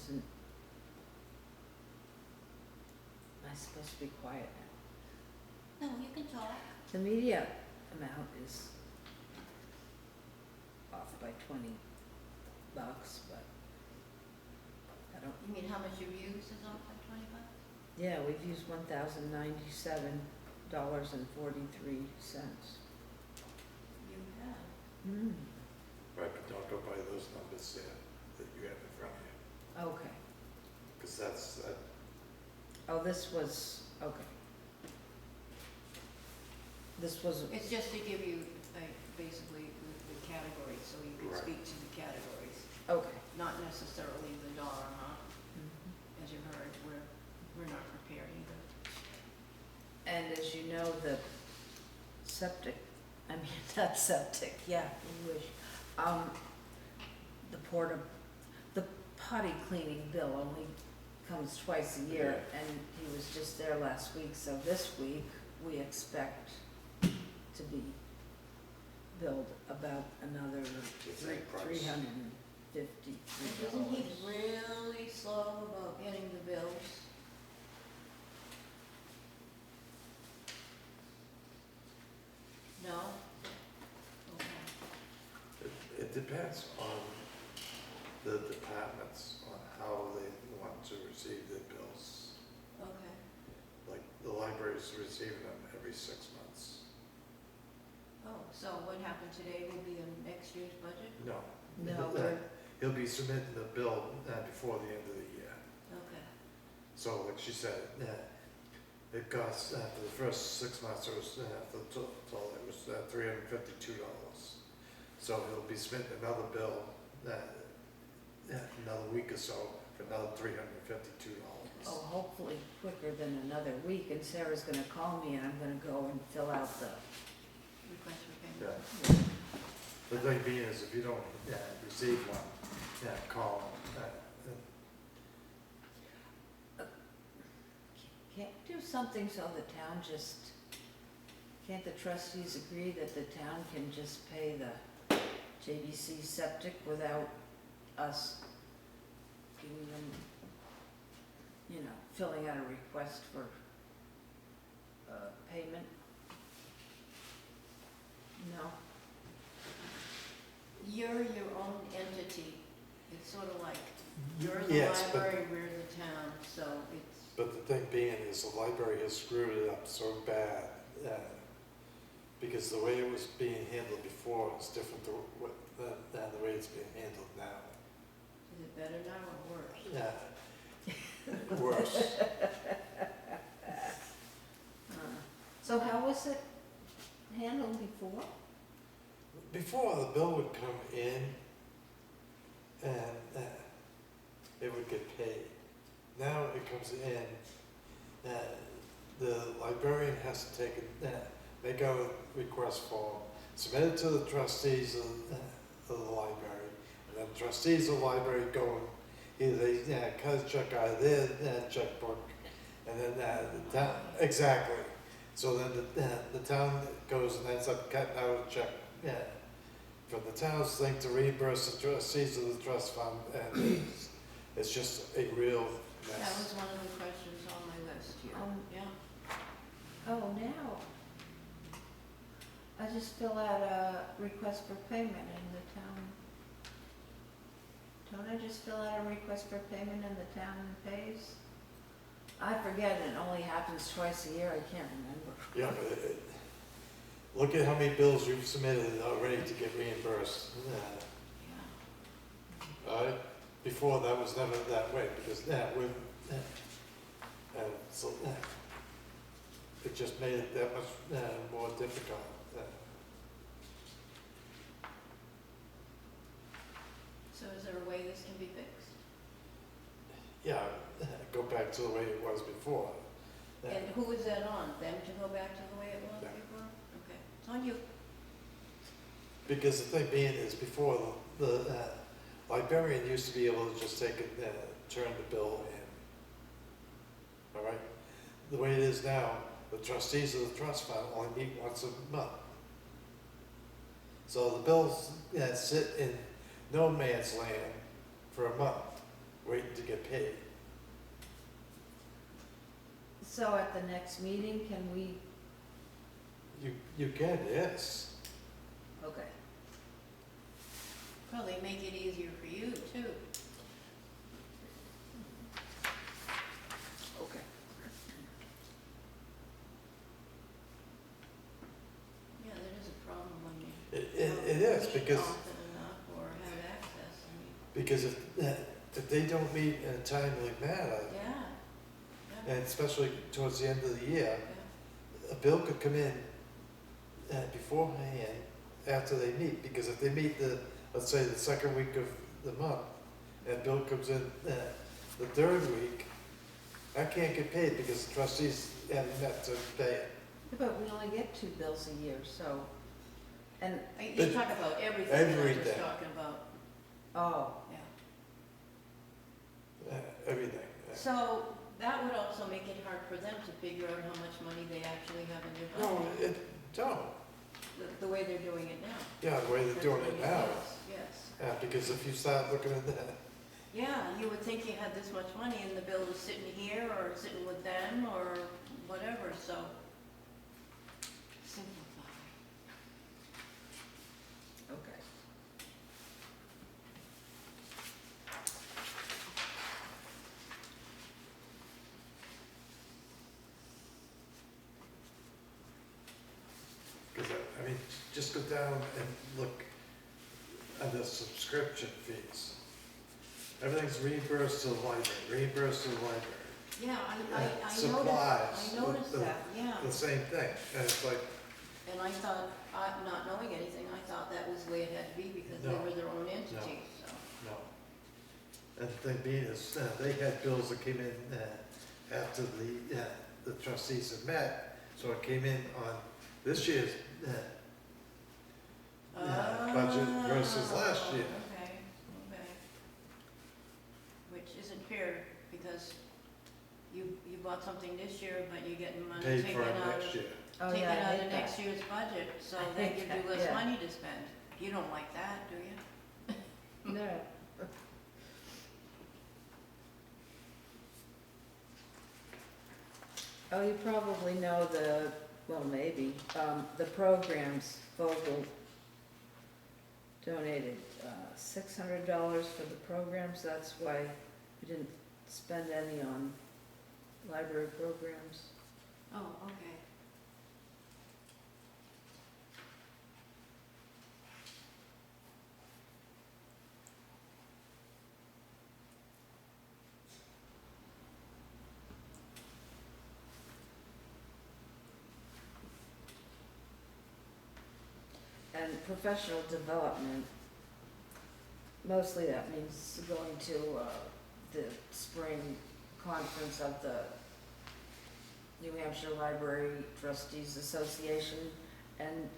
isn't, am I supposed to be quiet now? No, you can talk. The media amount is off by $20, but I don't, You mean how much you've used is off by $20? yeah, we've used $1,097.43. You have. Hmm, Right, but don't go by those numbers there that you have in front of you, okay. because that's, Oh, this was, okay. This was, It's just to give you, like, basically the categories, so you can Right. speak to the categories, okay. not necessarily the dollar amount. Mhm. As you heard, we're not prepared either. And as you know, the septic, I mean, not septic, yeah, we wish. The potty cleaning bill only comes twice a year, and he was just there last week, so this week we expect to be billed about another The same price. $353. Isn't he really slow about getting the bills? No? Okay. it depends on the departments, on how they want to receive their bills. Okay. Like, the library's receiving them every 6 months. Oh, so what happened today will be in next year's budget? No. No, we're, He'll be submitting the bill before the end of the year. Okay. So like she said, it costs, for the first 6 months, it was, for the total, it was $352. So he'll be submitting another bill, another week or so, for another $352. oh, hopefully quicker than another week, and Sarah's gonna call me and I'm gonna go and fill out the, Request for Yeah. payment. The thing being is, if you don't, receive one, call, can't we do something so the town just, can't the trustees agree that the town can just pay the JBC septic without us giving them, you know, filling out a request for payment? No? You're your own entity. It's sort of like, you're the Yes, but- library, we're the town, so it's, but the thing being is, the library has screwed it up so bad, because the way it was being handled before is different than the way it's being handled now. is it better now or worse? Worse. So how was it handled before? Before, the bill would come in and it would get paid. Now it comes in, the librarian has to take it, make out a request form, submit it to the trustees of the library, and then trustees of the library go, either they cut a check out of their checkbook, and then the town, exactly. So then the town goes and ends up cutting out a check from the town's thing to reimburse the trustees of the trust fund, and it's just a real That mess. was one of the questions on my list here. Yeah. Oh, now. I just fill out a request for payment and the town, don't I just fill out a request for payment and the town pays? I forget, it only happens twice a year, I can't remember. Yeah, but look at how many bills you've submitted already to get reimbursed. Yeah. Before, that was never that way, because so it just made it that much more difficult. So is there a way this can be fixed? Yeah, go back to the way it was before. And who is that on? Them to go back to the way it was Yeah. before? Okay, it's on you. Because the thing being is, before, the librarian used to be able to just take it, turn the bill in. All right? The way it is now, the trustees of the trust fund only meet once a month. So the bills sit in no man's land for a month. waiting to get paid. So at the next meeting, can we, You can, yes. okay, Probably make it easier for you too. okay. Yeah, that is a problem when you. It don't is, meet because, often enough or have access, I mean, because if they don't meet in a timely manner, yeah. Yeah, and especially towards the end of the year, yeah, a bill could come in beforehand after they meet, because if they meet let's say the second week of the month, and bill comes in the third week, I can't get paid because the trustees haven't met to pay it. But we only get 2 bills a year, so, and, You're talking about everything, you're not just Everything. talking about, oh, yeah. Everything. So that would also make it hard for them to figure out how much money they actually have in their No, budget, it don't. the way they're doing it now. Yeah, the way they're doing it now. Yes. Because if you start looking at that, Yeah, you would think you had this much money and the bill was sitting here or sitting with them or whatever, so. Simplify. okay. because I mean, just go down and look at the subscription fees. Everything's reimbursed to the library, reimbursed to the library. Yeah, I Supplies, noticed the- that, yeah. The same thing, and it's like, And I thought, not knowing anything, I thought that was the way it had to be because they No. were their own entity, so. no. And the thing being is, they had bills that came in after the trustees had met, so it came in on this year's budget versus last year. Oh, okay, okay. Which isn't fair because you bought something this year, but you're getting money Paid taken for it out next of, year. Oh, taken yeah, I out hate of that. next year's budget, so I they hate give that, you less yeah. money to spend. You don't like that, do you? No. Oh, you probably know maybe, the programs, Vogel donated $600 for the programs, that's why we didn't spend any on library programs. Oh, okay. And professional development, mostly that means going to the spring conference of the New Hampshire Library Trustees Association, and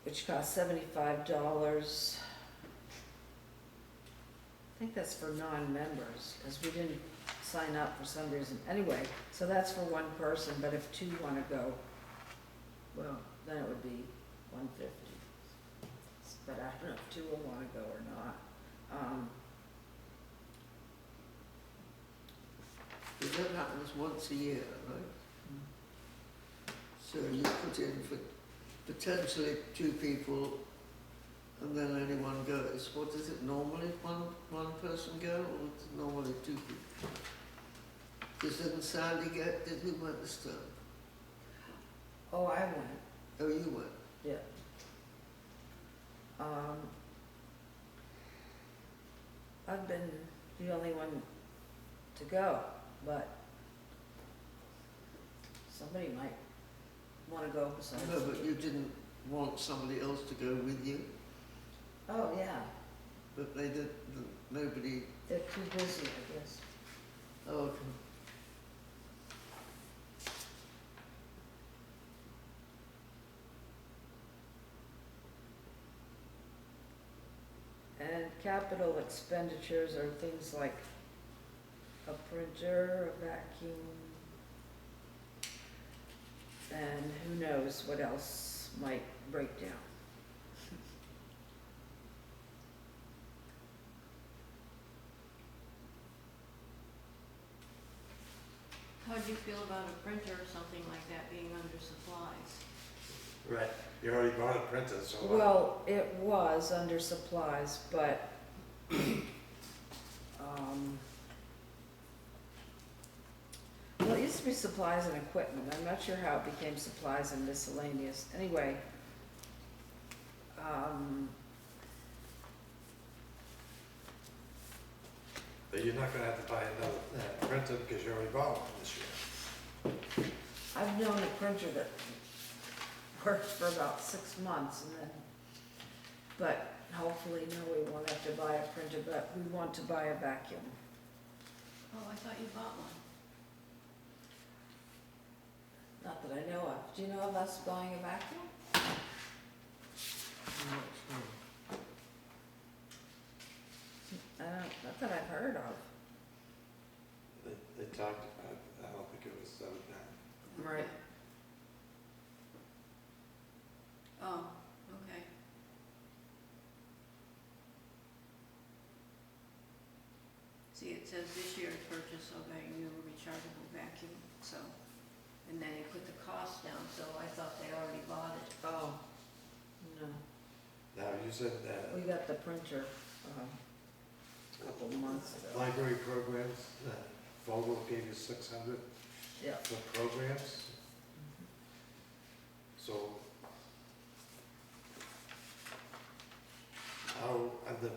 which costs $75. I think that's for non-members, because we didn't sign up for some reason. Anyway, so that's for one person, but if 2 want to go, well, then it would be $150. But I don't know if 2 will want to go or not. Because that happens once a year, right? So you put in for potentially 2 people and then only one goes. What is it normally? One person go, or is it normally 2 people? Didn't Sandy who went this time? Oh, I went, Oh, you went. yeah. I've been the only one to go, but somebody might want to go besides. No, but you didn't want somebody else to go with you, Oh, yeah, but they did, nobody, they're too busy, I guess. oh, okay. And capital expenditures are things like a printer, a vacuum, and who knows what else might break down. How'd you feel about a printer or something like that being under supplies? Right, you already bought a printer, so. Well, it was under supplies, but, well, it used to be supplies and equipment. I'm not sure how it became supplies and miscellaneous. Anyway, But you're not gonna have to buy another printer because you already bought one this year. I've known a printer that worked for about 6 months and then, but hopefully, no, we won't have to buy a printer, but we want to buy a vacuum. Oh, I thought you bought one. Not that I know of. Do you know of us buying a vacuum? I'm not sure. Not that I've heard of. They talked about it, I don't think it was ever done. Right. Oh, okay. See, it says this year's purchase of a new rechargeable vacuum, so, and then they put the cost down, so I thought they already bought it. Oh, no. Now, you said We got the printer, a couple of months ago. library programs, Vogel gave you 600 Yeah. for programs, so. How, and the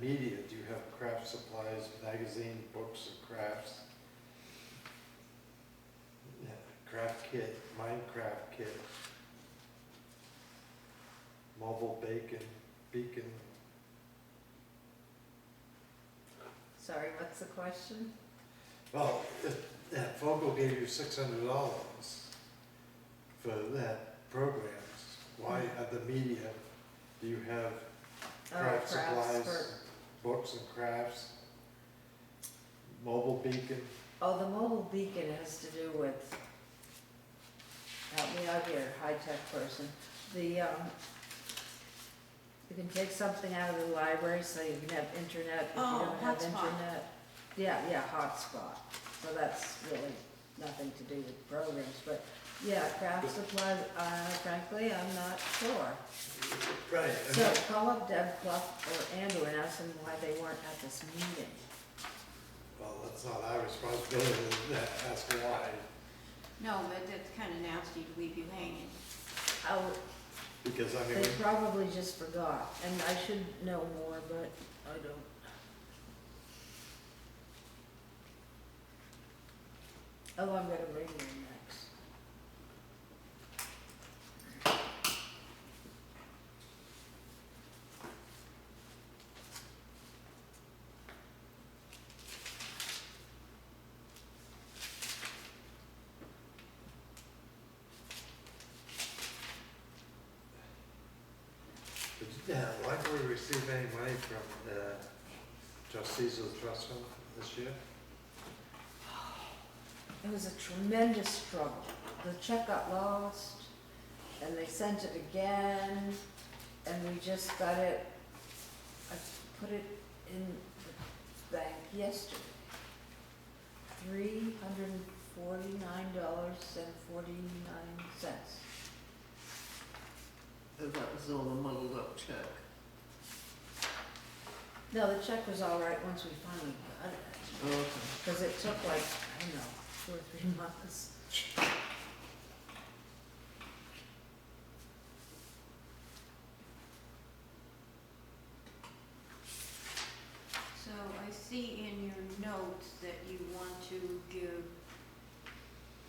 media, do you have craft supplies, magazine, books and crafts? Craft kit, Minecraft kit. Mobile beacon. Sorry, what's the question? Well, Vogel gave you $600 for that programs. Why at the media do you have craft Crafts supplies, books and crafts, mobile beacon? Oh, the mobile beacon has to do with, help me out here, high-tech person. You can take something out of the library so you can have internet if you Oh, don't have hotspot. internet. Yeah, hotspot. So that's really nothing to do with programs, but yeah, craft supplies, frankly, I'm not sure. Right. So call up Deb Clough or Andrew and ask them why they weren't at this meeting. Well, that's not our responsibility to ask why, No, but that's kinda nasty to leave you hanging. because I mean, They probably just forgot, and I should know more, but I don't. Oh, I'm gonna ring them next. did the library receive any money from the trustees of the trust fund this year? It was a tremendous struggle. The check got lost, and they sent it again, and we just got it, I put it in the bank yesterday. $349.49. And that was all a muddled up check. No, the check was all right once we finally got it, Oh, okay. because it took like, I don't know, 2 or 3 months. So I see in your notes that you want to give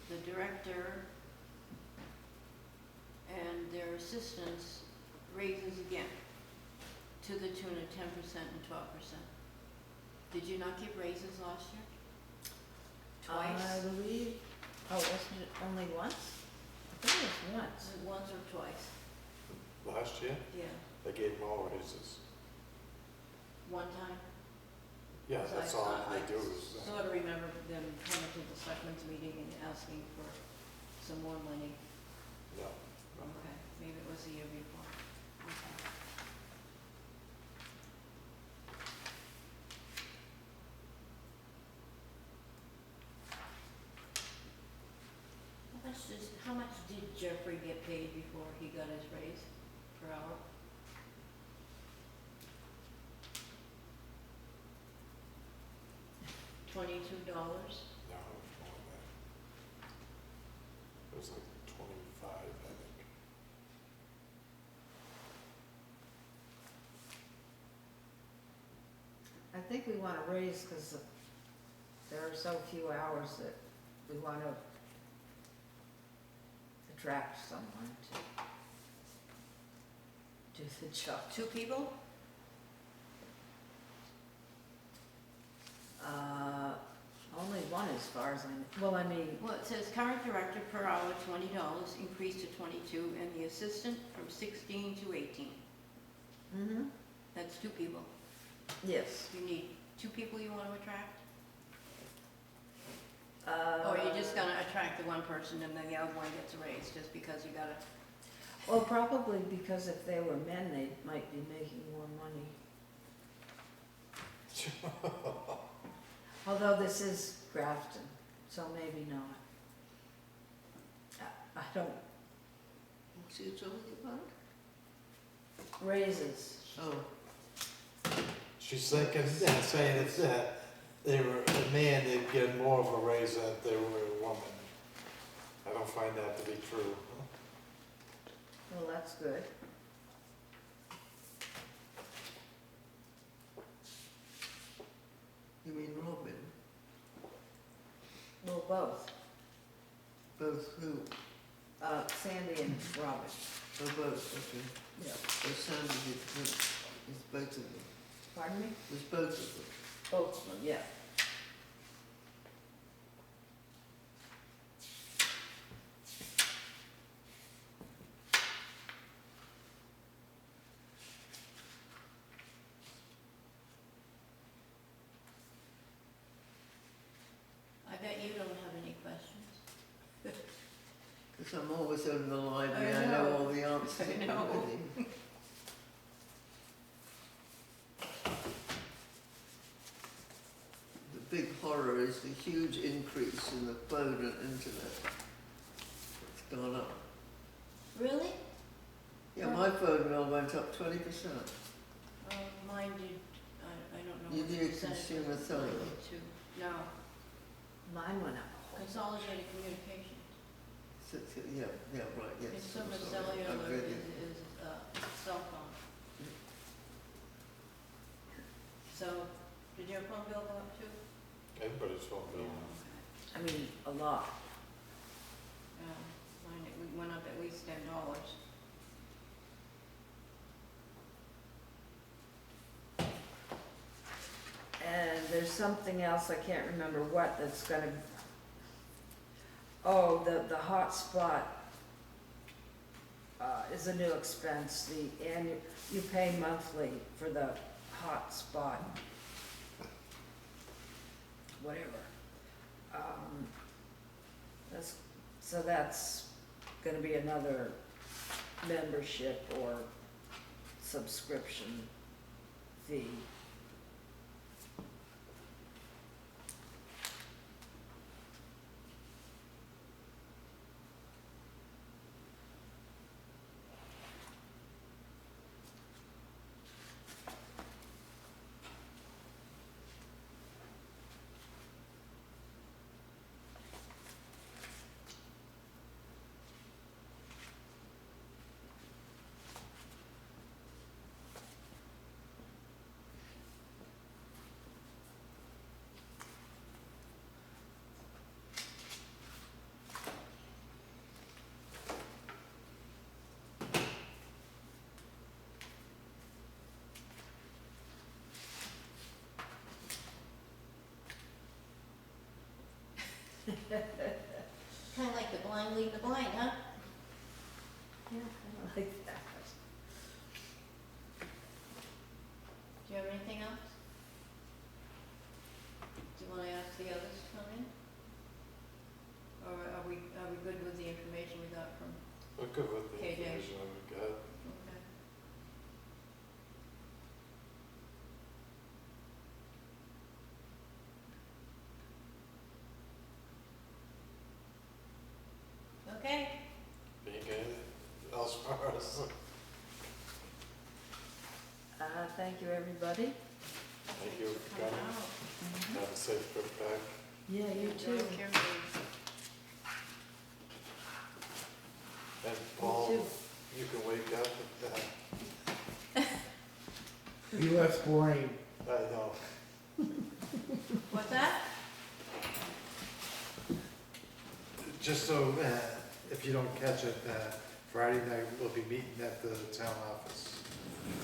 the director and their assistants raises again to the tune of 10% and 12%. Did you not give raises last year? I Twice? believe, wasn't it only once? I think it was once. Was it once or twice? Last year, Yeah, they gave them all raises. one time? Yeah, So that's I all thought- they do is, I sort of remember them coming to the selectmen's meeting and asking for some more money. no. Okay, maybe it was the year before. Okay. How much did Jeffrey get paid before he got his raise per hour? $22? No, it was more than that. It was like 25, I think. I think we wanna raise, cause there are so few hours that we wanna attract someone to do the job. 2 people? Only one as far as I know. Well, I mean, Well, it says current director per hour, $20, increased to 22, and the assistant from 16 to 18. That's 2 people. yes. You need 2 people you want to attract? Uh, Or you're just gonna attract the one person and then the other one gets a raise just because you gotta, Well, probably because if they were men, they might be making more money. Although this is Grafton, so maybe not. I don't, What's he talking about? raises. Oh, She's thinking, saying if they were a man, they'd get more of a raise than if they were a woman. I don't find that to be true. Well, that's good. you mean Robin? Well, both. Both who? Sandy and Robin. Oh, both, okay. Yeah. Oh, Sandy is both of them. Pardon me? There's both of them. Both of them, yeah. I bet you don't have any questions. Because I'm always in the library, I I know know. all the answers. I know. already. The big horror is the huge increase in the phone and internet. It's gone up. Really? Yeah, my phone bill went up 20%. Mine did, I don't know. You what the did percentage consumer was. cellular. Mine did too. No, Mine went up. Consolidated Communications. Yeah, right, yes. Consumer I'm sorry, cellular I've read it. is cell phone. So, did your phone bill go up too? Everybody's phone bill. I mean, a lot. Mine, it went up at least $10. And there's something else, I can't remember what, that's gonna, oh, the hotspot is a new expense, the annual, you pay monthly for the hotspot, whatever. So that's gonna be another membership or subscription fee. Kinda like the blind lead the blind, huh? Yeah, I like that. Do you have anything else? Do you wanna ask the others to come in? Or are we good with the information we got from, We're good with the KJ. information that we got. okay? Okay, Yes. Thank you, everybody. Thank you for Coming coming. out. Have a safe trip back. Yeah, you too. Drive carefully. And Paul, too. you can wake up at Be less boring. I know. What's that? Just so, if you don't catch it, Friday night, we'll be meeting at the town office.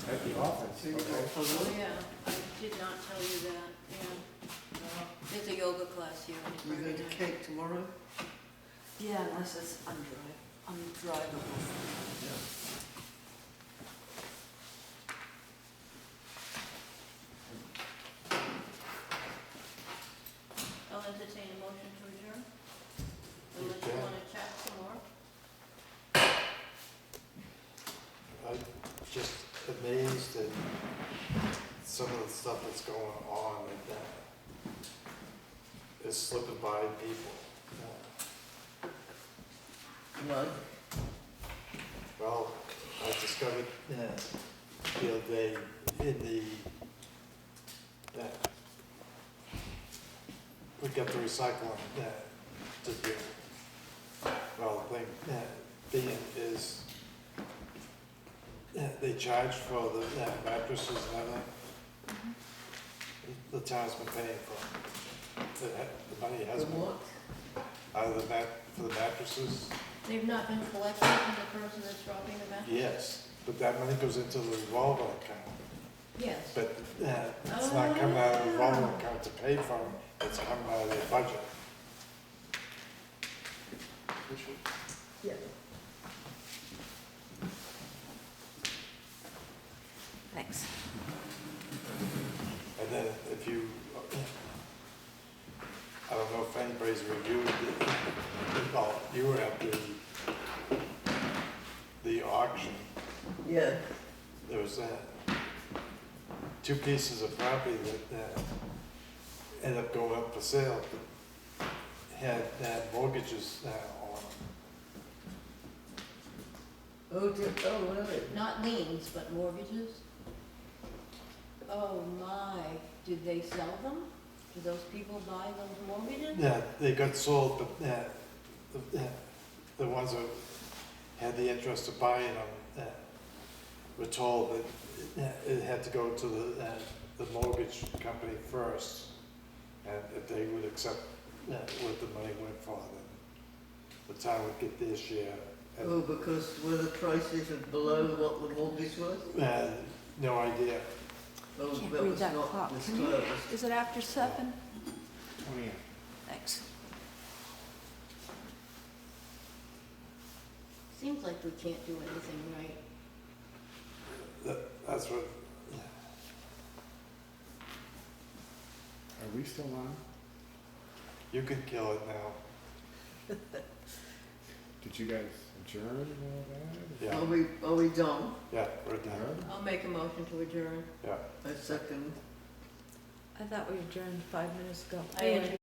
At the office, So you okay. go for Oh, that? yeah, I did not tell you that, yeah. There's a yoga class here on You Friday going to night. cake tomorrow? Yeah, unless it's undrivable. I'll entertain a motion to adjourn. You Unless you can. wanna chat some more. I'm just amazed at some of the stuff that's going on and is slipping by people. What? Well, I discovered the other day in the, we got the recycling to do. Well, the thing being is, they charge for the mattresses and everything. The town's been paying for it. The money has The been, what? out of the for the mattresses. They've not been collecting from the person that's dropping the mattress? Yes, but that money goes into the revolving account. Yes. But it's not coming out of the revolving account to pay for them, it's coming out of their budget. Yeah. Thanks. And then if you, I don't know if anybody's reviewed it, well, you were at the auction, Yeah. there was two pieces of property that ended up going up for sale, but had mortgages on them. Oh, really? Not liens, but mortgages? Oh my, did they sell them? Did those people buy those mortgages? Yeah, they got sold, but the ones that had the interest of buying them were told that it had to go to the mortgage company first, and if they would accept what the money went for, then the town would get their share. Oh, because were the prices below what the mortgage was? No idea. Oh, Can't that read was that not clock, can you? disclosed. Is it after 7? Oh, yeah. Thanks. Seems like we can't do anything right. That's what, Are we still on? you can kill it now. Did you guys adjourn and all that? Yeah, Are we done? yeah, we're done. Good. I'll make a motion to adjourn. Yeah. I second. I thought we adjourned 5 minutes ago. I